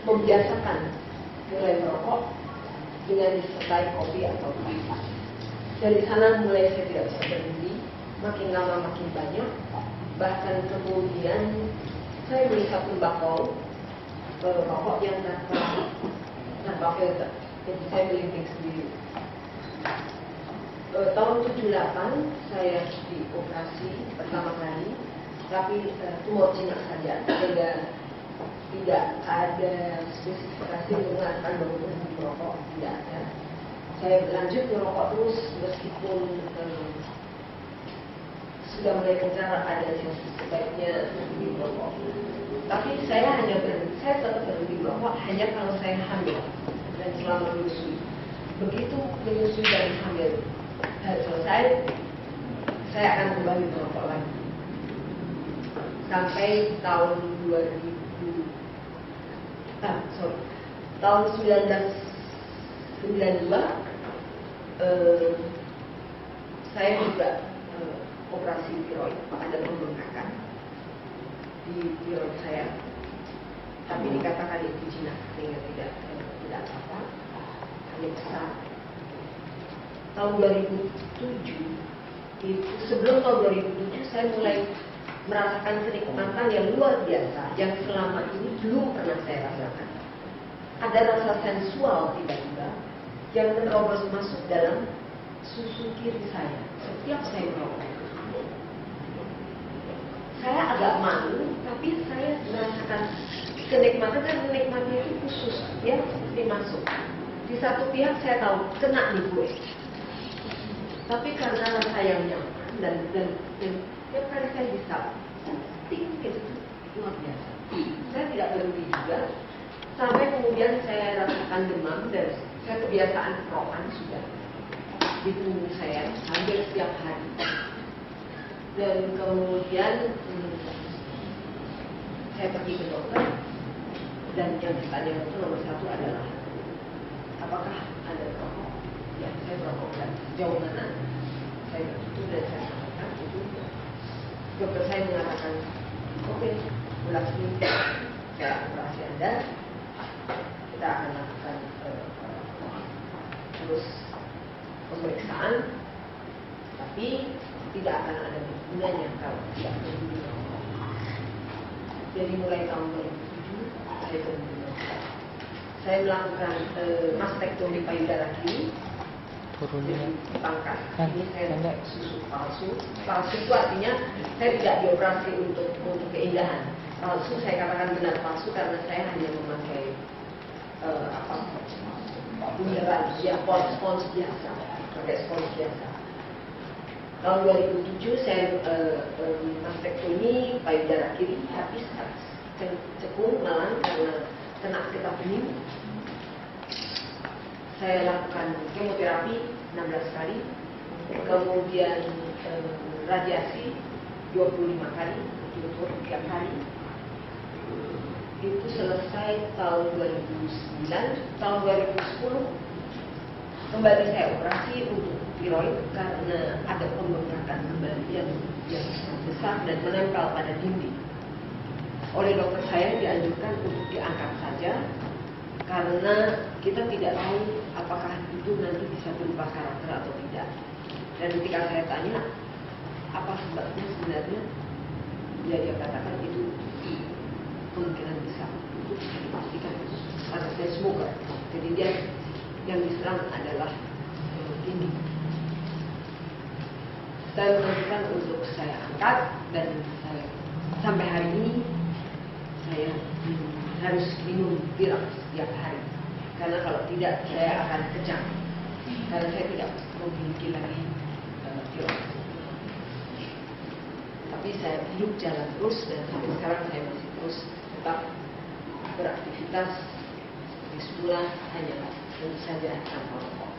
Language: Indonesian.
membiasakan mulai merokok dengan disertai kopi atau teh. Dari sana mulai saya tidak bisa berhenti, makin lama makin banyak. Bahkan kemudian saya melihat tembakau, rokok yang tanpa filter. Jadi saya melinting sendiri. Tahun 78 saya dioperasi pertama kali, tapi tumor jinak saja, sehingga tidak ada spesifikasi untuk mengatakan bahwa berhenti merokok, tidak ada. Saya lanjut merokok terus meskipun sudah mulai mencara ada yang sebaiknya berhenti merokok. Tapi saya tetap berhenti merokok hanya kalau saya hamil dan selama menyusui. Begitu menyusui dan hamil selesai, saya akan kembali merokok lagi sampai tahun 1992 saya juga operasi tiroid, ada pembengkakan di tiroid saya, tapi dikatakan itu jinak sehingga tidak apa-apa, hanya besar. Tahun 2007 itu, sebelum tahun 2007 saya mulai merasakan kenikmatan yang luar biasa yang selama ini belum pernah saya rasakan. Ada rasa sensual tiba-tiba yang menerobos masuk dalam susu kiri saya setiap saya merokok. Saya agak malu, tapi saya merasakan kenikmatan, dan kenikmatannya itu khusus, ya, seperti masuk. Di satu pihak saya tahu kena nih gue, tapi karena rasa yang nyaman dan tiap kali saya bisa ting itu luar biasa. Saya tidak berhenti juga sampai kemudian saya rasakan demam, dan saya kebiasaan kerokan sudah di tubuh saya hampir setiap hari. Dan kemudian saya pergi ke dokter, dan yang ditanya dokter nomor satu adalah apakah ada rokok? Ya, saya merokok, dan sejauh mana saya begitu, dan saya sampaikan itu. Dokter saya mengatakan, oke, bulan ini saya operasi Anda, kita akan lakukan terus pemeriksaan, tapi tidak akan ada gunanya kalau tidak berhenti merokok. Jadi mulai tahun 2007 saya berhenti merokok. Saya melakukan mastektomi payudara kiri, dipangkas. Ini saya susu palsu. Palsu itu artinya saya tidak dioperasi untuk keindahan. Palsu saya katakan benar palsu karena saya hanya memakai mineral, ya, spons biasa, pakai spons biasa. Tahun 2007 saya mastektomi payudara kiri, habis cekung malang karena kena getah bening. Saya lakukan kemoterapi 16 kali, kemudian radiasi 25 kali, betul-betul tiap hari. Itu selesai tahun 2009. Tahun 2010 kembali saya operasi untuk tiroid karena ada pembengkakan kembali yang besar dan menempel pada dinding. Oleh dokter saya dianjurkan untuk diangkat saja karena kita tidak tahu apakah itu nanti bisa berubah karakter atau tidak. Dan ketika saya tanya apa sebabnya sebenarnya, dia katakan itu kemungkinan besar itu bisa dipastikan karena saya smoker. Jadi dia yang diserang adalah dinding. Saya menentukan untuk saya angkat, dan saya sampai hari ini saya harus minum pirang setiap hari, karena kalau tidak saya akan kejang, karena saya tidak memiliki lagi pirang. Tapi saya hidup jalan terus, dan sampai sekarang saya masih terus tetap beraktivitas seperti semula, hanya tentu saja tanpa rokok.